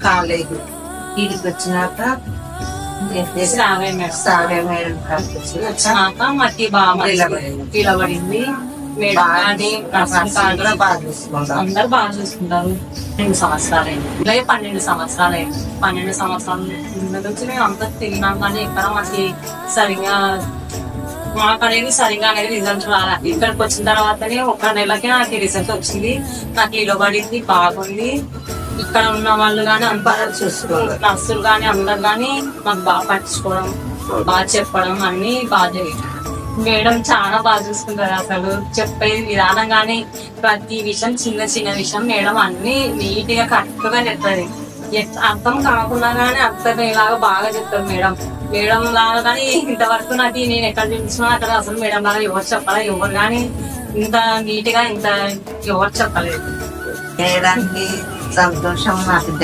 కాలేదు. వీడికి వచ్చినాక సాగే మేడం వచ్చినాక మట్టి బాగా నిలబడింది. అందరు బాగా చూసుకుంటారు. 2 సంవత్సరాలైంది. ఇలాగే 12 సంవత్సరాలైంది. 12 సంవత్సరాల నుంచి మేము అంతా తిరిగినాం, కానీ ఇక్కడ మాకు సరిగా అనేది రిజల్ట్ రాలే. ఇక్కడికి వచ్చిన తర్వాతనే 1 నెలకే నాకు రిజల్ట్ వచ్చింది. నాకు నిలబడింది, బాగుంది. ఇక్కడ ఉన్న వాళ్ళు కానీ అందరూ చూసుకోవాలి, నర్సులు కానీ అందరు కానీ మాకు బాగా పట్టించుకోవడం, బాగా చెప్పడం అన్ని బాగా జరిగింది. మేడం చాలా బాగా చూసుకుంటారు. అసలు చెప్పే విధానం కానీ ప్రతి విషయం, చిన్న విషయం మేడం అన్ని నీట్ గా కరెక్ట్ గా చెప్తారు. అర్థం కాకుండా కానీ అర్థమయ్యేలాగా బాగా చెప్తారు మేడం. మేడం లాగా కానీ ఇంతవరకు నాకు నేను ఎక్కడ చూసినా అక్కడ అసలు మేడం లాగా ఎవరు చెప్పాలా, ఎవరు కానీ ఇంత నీట్ గా ఇంత ఎవరు చెప్పలేదు. చేయడానికి సంతోషం నాకు.